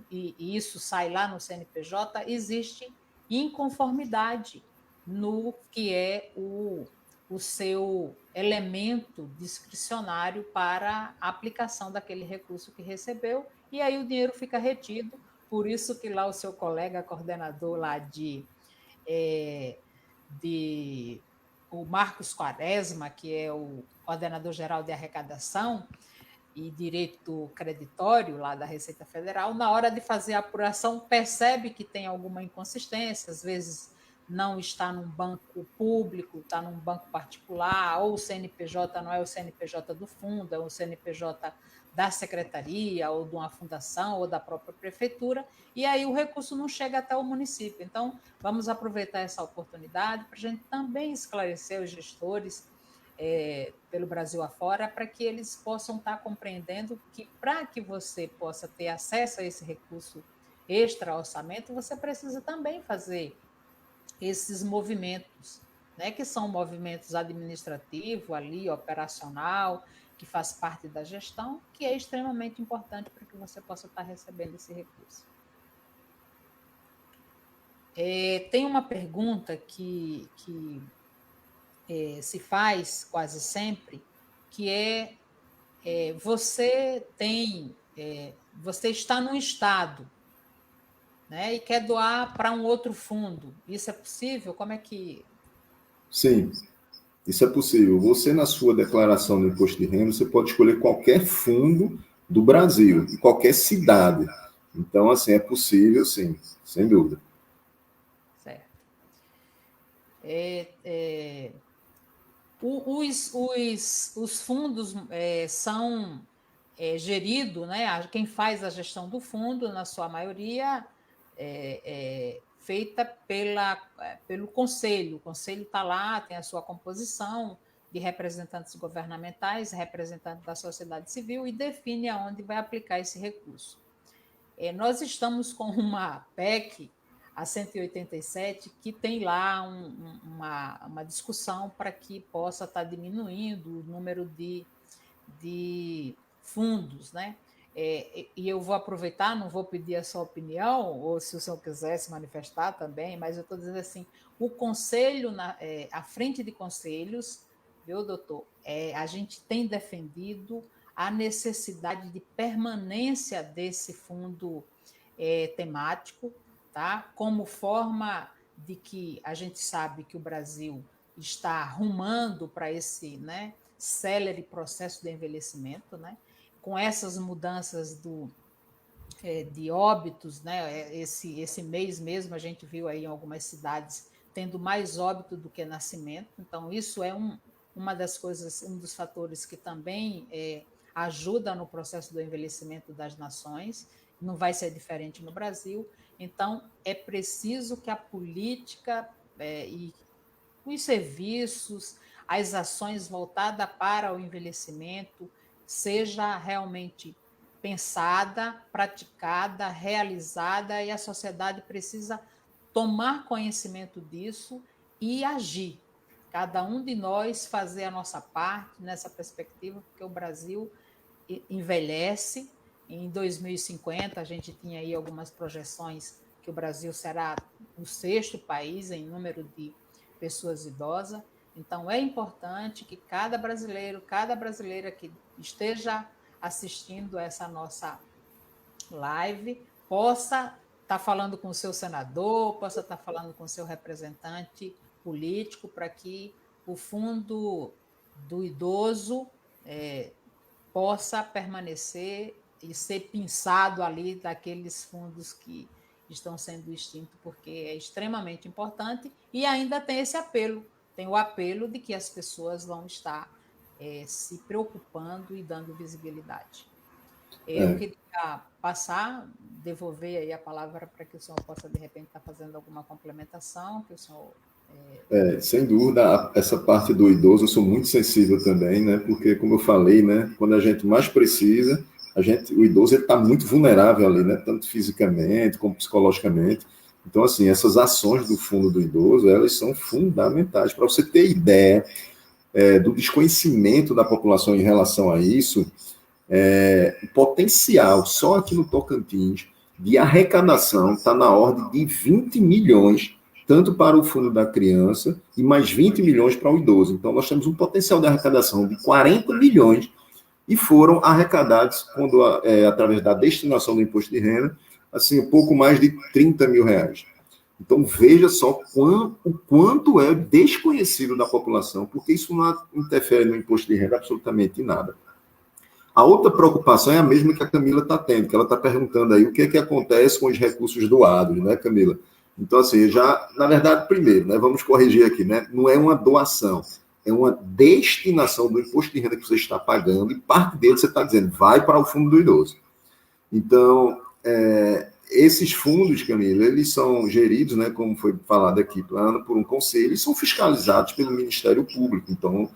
e isso sai lá no CNPJ, existe inconformidade no que é o seu elemento discricionário para a aplicação daquele recurso que recebeu, e aí o dinheiro fica retido. Por isso que lá o seu colega coordenador lá o Marcos Quaresma, que é o coordenador-geral de arrecadação e direito creditório lá da Receita Federal, na hora de fazer a apuração, percebe que tem alguma inconsistência, às vezes não está num banco público, está num banco particular, ou o CNPJ não é o CNPJ do fundo, é o CNPJ da secretaria, ou de uma fundação, ou da própria prefeitura, e aí o recurso não chega até o município. Então, vamos aproveitar essa oportunidade para a gente também esclarecer os gestores pelo Brasil afora, para que eles possam estar compreendendo que, para que você possa ter acesso a esse recurso extra-orçamento, você precisa também fazer esses movimentos, né, que são movimentos administrativos, ali, operacional, que faz parte da gestão, que é extremamente importante para que você possa estar recebendo esse recurso. Tem uma pergunta que se faz quase sempre, que você está num estado, né, e quer doar para um outro fundo. Isso é possível? Como é que... Sim, isso é possível. Você, na sua declaração do imposto de renda, você pode escolher qualquer fundo do Brasil, de qualquer cidade. Então, assim, é possível, sim, sem dúvida. Certo. Os fundos são geridos, né? Quem faz a gestão do fundo, na sua maioria, feita pelo conselho. O conselho está lá, tem a sua composição de representantes governamentais, representantes da sociedade civil, e define aonde vai aplicar esse recurso. Nós estamos com uma PEC, a 187, que tem lá uma discussão para que possa estar diminuindo o número de fundos, né? E eu vou aproveitar, não vou pedir a sua opinião, ou se o senhor quiser se manifestar também, mas eu estou dizendo assim, o conselho, a frente de conselhos, viu, doutor? A gente tem defendido a necessidade de permanência desse fundo temático, tá? Como forma de que a gente sabe que o Brasil está rumando para esse, né, célere processo de envelhecimento, né? Com essas mudanças de óbitos, né? Esse mês mesmo a gente viu aí em algumas cidades tendo mais óbito do que nascimento, então isso é uma das coisas, um dos fatores que também ajuda no processo do envelhecimento das nações, não vai ser diferente no Brasil. Então, é preciso que a política e os serviços, as ações voltadas para o envelhecimento seja realmente pensada, praticada, realizada, e a sociedade precisa tomar conhecimento disso e agir. Cada um de nós fazer a nossa parte nessa perspectiva, porque o Brasil envelhece. Em 2050, a gente tinha aí algumas projeções que o Brasil será o 6º país em número de pessoas idosas. Então, é importante que cada brasileiro, cada brasileira que esteja assistindo essa nossa live possa estar falando com o seu senador, possa estar falando com o seu representante político, para que o fundo do idoso possa permanecer e ser pinçado ali daqueles fundos que estão sendo extintos, porque é extremamente importante. E ainda tem esse apelo, tem o apelo de que as pessoas vão estar se preocupando e dando visibilidade. Eu queria devolver aí a palavra para que o senhor possa, de repente, estar fazendo alguma complementação, que o senhor... Sem dúvida, essa parte do idoso eu sou muito sensível também, né? Porque, como eu falei, né? Quando a gente mais precisa, o idoso está muito vulnerável ali, né? Tanto fisicamente como psicologicamente. Então, assim, essas ações do Fundo do Idoso, elas são fundamentais. Para você ter ideia do desconhecimento da população em relação a isso, o potencial, só aqui no Tocantins, de arrecadação está na ordem de 20 milhões tanto para o Fundo da Criança e mais 20 milhões para o idoso. Então, nós temos um potencial de arrecadação de 40 milhões e foram arrecadados, através da destinação do imposto de renda, assim, um pouco mais de 30 mil reais. Então, veja só o quanto é desconhecido da população, porque isso não interfere no imposto de renda absolutamente nada. A outra preocupação é a mesma que a Camila está tendo, que ela está perguntando aí o que é que acontece com os recursos doados, né, Camila? Então, assim, na verdade, primeiro, né, vamos corrigir aqui, né, não é uma doação, é uma destinação do imposto de renda que você está pagando, e parte dele você está dizendo, vai para o fundo do idoso. Então, esses fundos, Camila, eles são geridos, né, como foi falado aqui, por um conselho, e são fiscalizados pelo Ministério Público. Então,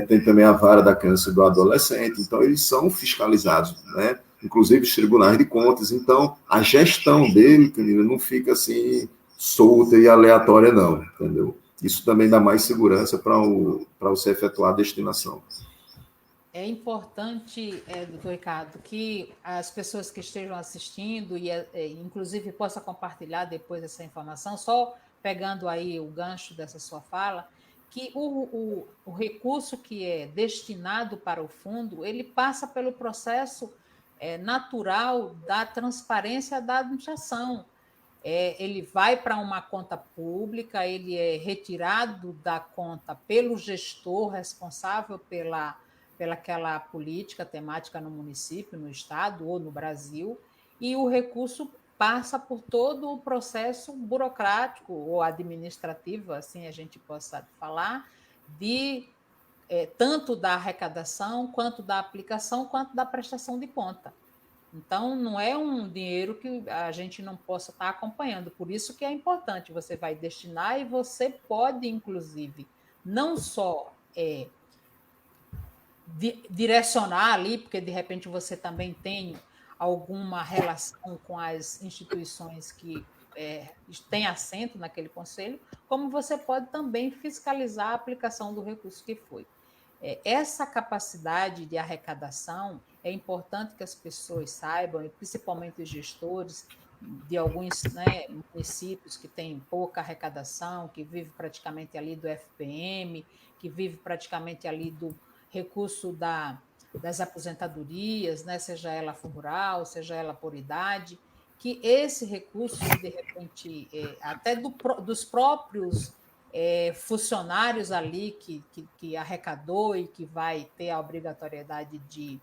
tem também a vara da criança e do adolescente, então eles são fiscalizados, né, inclusive os tribunais de contas. Então, a gestão dele, Camila, não fica assim solta e aleatória, não, entendeu? Isso também dá mais segurança para você efetuar a destinação. É importante, doutor Ricardo, que as pessoas que estejam assistindo e, inclusive, possa compartilhar depois essa informação, só pegando aí o gancho dessa sua fala, que o recurso que é destinado para o fundo, ele passa pelo processo natural da transparência da administração. Ele vai para uma conta pública, ele é retirado da conta pelo gestor responsável pelaquela política temática no município, no estado ou no Brasil, e o recurso passa por todo o processo burocrático ou administrativo, assim a gente possa falar, tanto da arrecadação, quanto da aplicação, quanto da prestação de conta. Então, não é um dinheiro que a gente não possa estar acompanhando. Por isso que é importante, você vai destinar e você pode, inclusive, não só direcionar ali, porque de repente você também tem alguma relação com as instituições que têm assento naquele conselho, como você pode também fiscalizar a aplicação do recurso que foi. Essa capacidade de arrecadação é importante que as pessoas saibam, e principalmente os gestores de alguns, né, municípios que têm pouca arrecadação, que vivem praticamente ali do FPM, que vivem praticamente ali do recurso das aposentadorias, né, seja ela rural, seja ela por idade, que esse recurso, se de repente, até dos próprios funcionários ali que arrecadou e que vai ter a obrigatoriedade de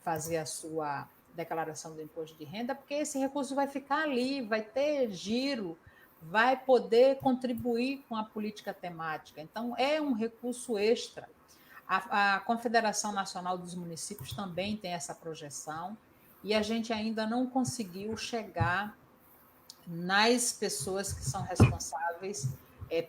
fazer a sua declaração do imposto de renda, porque esse recurso vai ficar ali, vai ter giro, vai poder contribuir com a política temática. Então, é um recurso extra. A Confederação Nacional dos Municípios também tem essa projeção, e a gente ainda não conseguiu chegar nas pessoas que são responsáveis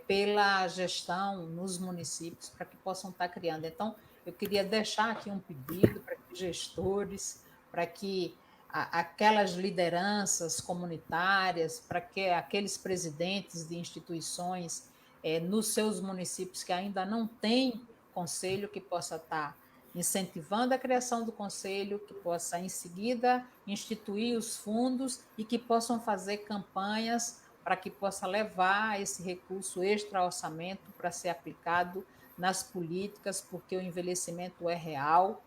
pela gestão nos municípios, para que possam estar criando. Então, eu queria deixar aqui um pedido para que gestores, para que aquelas lideranças comunitárias, para que aqueles presidentes de instituições nos seus municípios que ainda não têm conselho, que possa estar incentivando a criação do conselho, que possa, em seguida, instituir os fundos e que possam fazer campanhas para que possa levar esse recurso extra-orçamento para ser aplicado nas políticas, porque o envelhecimento é real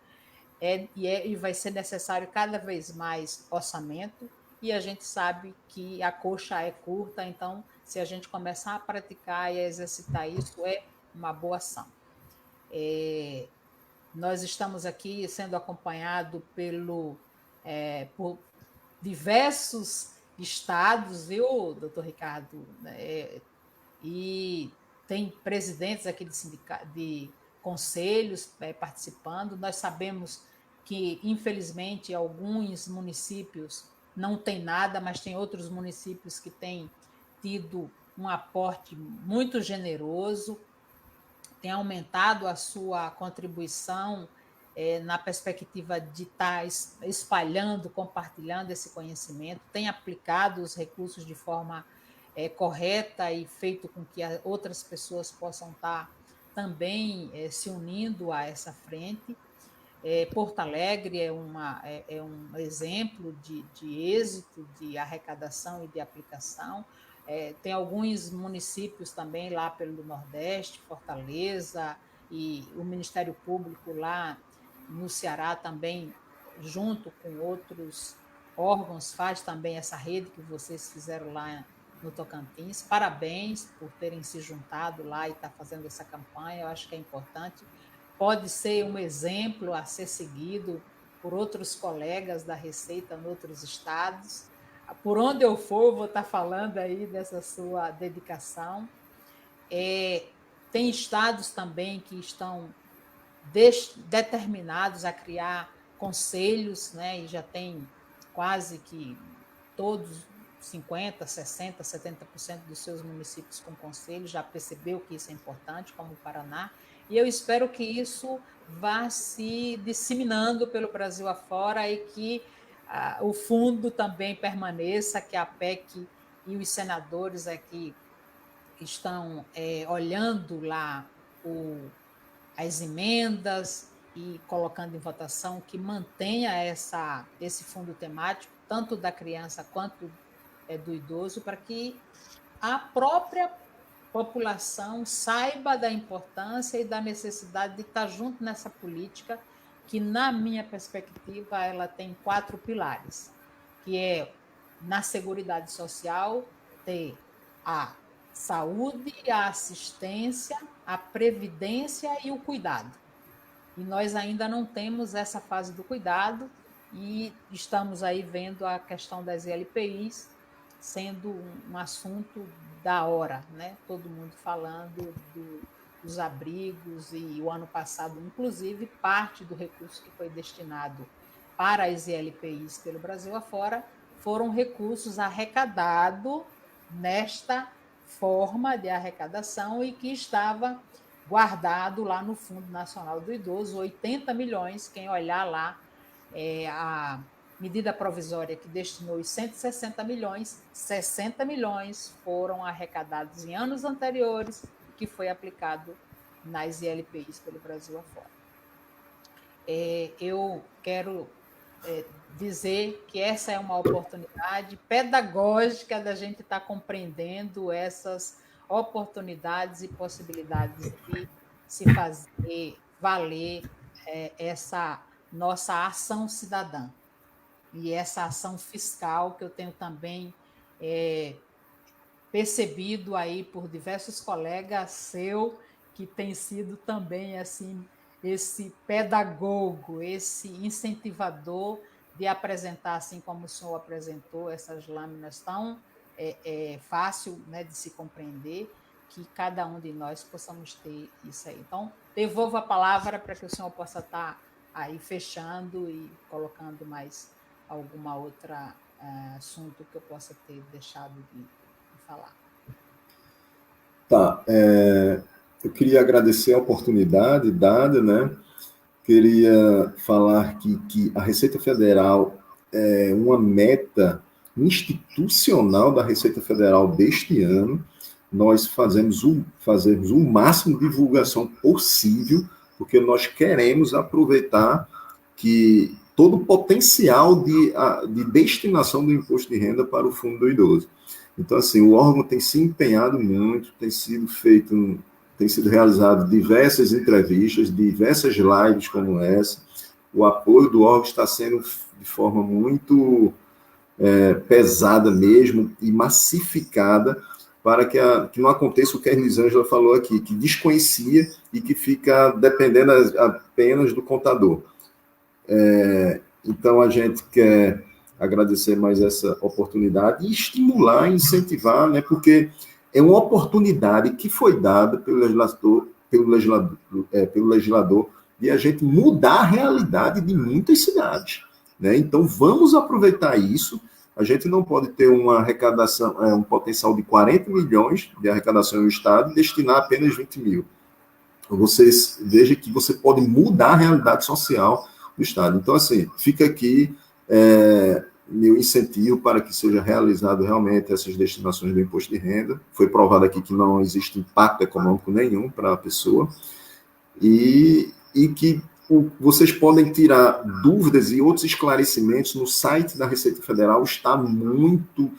e vai ser necessário cada vez mais orçamento, e a gente sabe que a coxa é curta, então, se a gente começar a praticar e a exercitar isso, é uma boa ação. Nós estamos aqui sendo acompanhado por diversos estados, viu, doutor Ricardo? E tem presidentes aqui de conselhos participando. Nós sabemos que, infelizmente, alguns municípios não têm nada, mas tem outros municípios que têm tido um aporte muito generoso, tem aumentado a sua contribuição na perspectiva de estar espalhando, compartilhando esse conhecimento, tem aplicado os recursos de forma correta e feito com que outras pessoas possam estar também se unindo a essa frente. Porto Alegre é um exemplo de êxito de arrecadação e de aplicação. Tem alguns municípios também lá pelo Nordeste, Fortaleza, e o Ministério Público lá no Ceará também, junto com outros órgãos, faz também essa rede que vocês fizeram lá no Tocantins. Parabéns por terem se juntado lá e estar fazendo essa campanha, eu acho que é importante. Pode ser um exemplo a ser seguido por outros colegas da Receita em outros estados. Por onde eu for, eu vou estar falando aí dessa sua dedicação. Tem estados também que estão determinados a criar conselhos, né? E já tem quase que todos 50%, 60%, 70% dos seus municípios com conselhos, já percebeu que isso é importante, como o Paraná, e eu espero que isso vá se disseminando pelo Brasil afora e que o fundo também permaneça, que a PEC e os senadores aqui estão olhando lá as emendas e colocando em votação que mantenha esse fundo temático, tanto da criança quanto do idoso, para que a própria população saiba da importância e da necessidade de estar junto nessa política, que, na minha perspectiva, ela tem 4 pilares, que é, na Seguridade Social, ter a saúde, a assistência, a previdência e o cuidado. E nós ainda não temos essa fase do cuidado e estamos aí vendo a questão das LPIs sendo um assunto da hora, né? Todo mundo falando dos abrigos, e o ano passado, inclusive, parte do recurso que foi destinado para as ILPIs pelo Brasil afora foram recursos arrecadados nesta forma de arrecadação e que estava guardado lá no Fundo Nacional do Idoso, 80 milhões, quem olhar lá, a medida provisória que destinou os 160 milhões, 60 milhões foram arrecadados em anos anteriores, que foi aplicado nas ILPIs pelo Brasil afora. Eu quero dizer que essa é uma oportunidade pedagógica da gente estar compreendendo essas oportunidades e possibilidades de se fazer valer essa nossa ação cidadã. E essa ação fiscal que eu tenho também percebido aí por diversos colegas seus, que tem sido também assim esse pedagogo, esse incentivador de apresentar, assim como o senhor apresentou, essas lâminas tão fácil, né, de se compreender, que cada um de nós possamos ter isso aí. Então, devolvo a palavra para que o senhor possa estar aí fechando e colocando mais alguma outra assunto que eu possa ter deixado de falar. Tá. Eu queria agradecer a oportunidade dada, né? Queria falar que a Receita Federal é uma meta institucional da Receita Federal deste ano. Nós fazemos o máximo de divulgação possível, porque nós queremos aproveitar que todo o potencial de destinação do imposto de renda para o Fundo do Idoso. Então, assim, o órgão tem se empenhado muito, tem sido realizado diversas entrevistas, diversas lives como essa. O apoio do órgão está sendo de forma muito pesada mesmo e massificada, para que não aconteça o que a Elisângela falou aqui, que desconhecia e que fica dependendo apenas do contador. Então, a gente quer agradecer mais essa oportunidade e estimular, incentivar, né, porque é uma oportunidade que foi dada pelo legislador de a gente mudar a realidade de muitas cidades, né? Então, vamos aproveitar isso. A gente não pode ter uma arrecadação, um potencial de 40 milhões de arrecadação no Estado e destinar apenas 20 mil. Vocês vejam que você pode mudar a realidade social do Estado. Então, assim, fica aqui meu incentivo para que seja realizado realmente essas destinações do imposto de renda. Foi provado aqui que não existe impacto econômico nenhum para a pessoa, e que vocês podem tirar dúvidas e outros esclarecimentos no site da Receita Federal. Está muito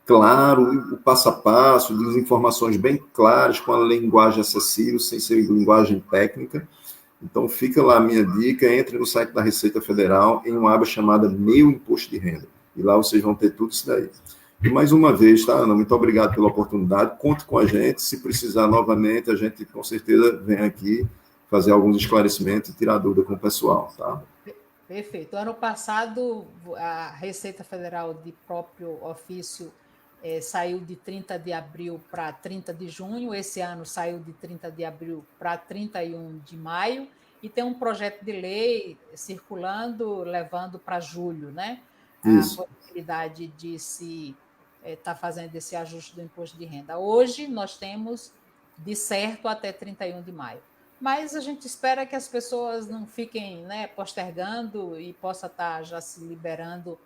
claro, o passo a passo, de informações bem claras, com a linguagem acessível, sem ser linguagem técnica. Então, fica lá a minha dica, entre no site da Receita Federal, em uma aba chamada Meu Imposto de Renda. E lá vocês vão ter tudo isso daí. E mais uma vez, tá, Ana? Muito obrigado pela oportunidade. Conte com a gente. Se precisar novamente, a gente com certeza vem aqui fazer alguns esclarecimentos e tirar dúvida com o pessoal, tá? Perfeito. Ano passado, a Receita Federal de próprio ofício saiu de 30 de abril para 30 de junho. Esse ano saiu de 30 de abril para 31 de maio. E tem um projeto de lei circulando, levando para julho, né? A Isso. possibilidade de se estar fazendo esse ajuste do imposto de renda. Hoje, nós temos de certo até 31 de maio. Mas a gente espera que as pessoas não fiquem, né, postergando e possa estar já se liberando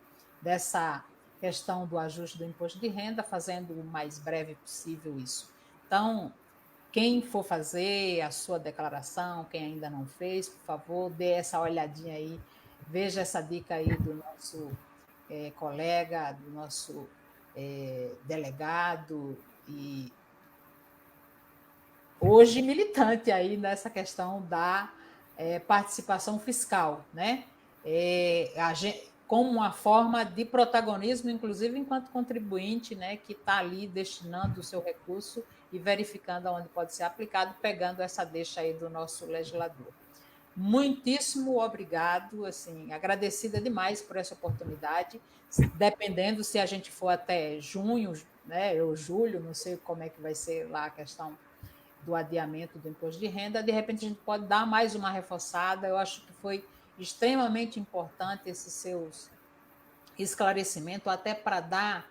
dessa questão do ajuste do imposto de renda, fazendo o mais breve possível isso. Então, quem for fazer a sua declaração, quem ainda não fez, por favor, dê essa olhadinha aí, veja essa dica aí do nosso colega, do nosso delegado e hoje militante aí nessa questão da participação fiscal, né? Como uma forma de protagonismo, inclusive enquanto contribuinte, né, que está ali destinando o seu recurso e verificando aonde pode ser aplicado, pegando essa deixa aí do nosso legislador. Muitíssimo obrigado, assim, agradecida demais por essa oportunidade, dependendo se a gente for até junho, né, ou julho, não sei como é que vai ser lá a questão do adiamento do imposto de renda, de repente a gente pode dar mais uma reforçada. Eu acho que foi extremamente importante esses seus esclarecimentos, até para dar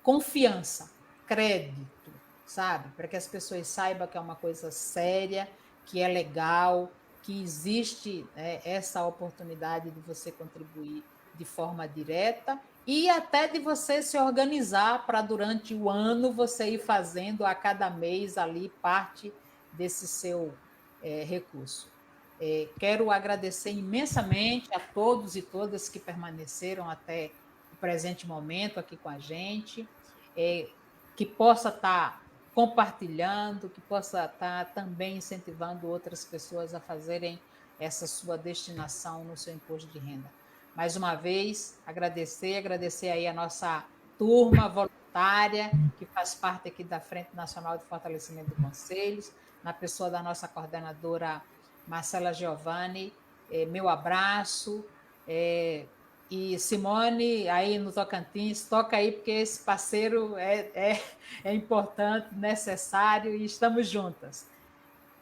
confiança, crédito, sabe? Para que as pessoas saibam que é uma coisa séria, que é legal, que existe essa oportunidade de você contribuir de forma direta e até de você se organizar para durante o ano você ir fazendo a cada mês ali parte desse seu recurso. Quero agradecer imensamente a todos e todas que permaneceram até o presente momento aqui com a gente, que possa estar compartilhando, que possa estar também incentivando outras pessoas a fazerem essa sua destinação no seu imposto de renda. Mais uma vez, agradecer aí a nossa turma voluntária, que faz parte aqui da Frente Nacional de Fortalecimento de Conselhos, na pessoa da nossa coordenadora Marcela Giovanni, meu abraço, e Simone, aí no Tocantins, toca aí, porque esse parceiro é importante, necessário, e estamos juntas.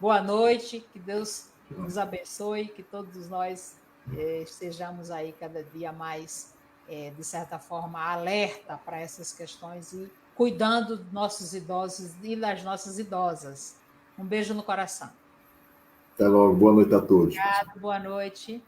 Boa noite, que Deus nos abençoe, que todos nós estejamos aí cada dia mais, de certa forma, alerta para essas questões e cuidando dos nossos idosos e das nossas idosas. Um beijo no coração. Até logo. Boa noite a todos. Obrigada, boa noite.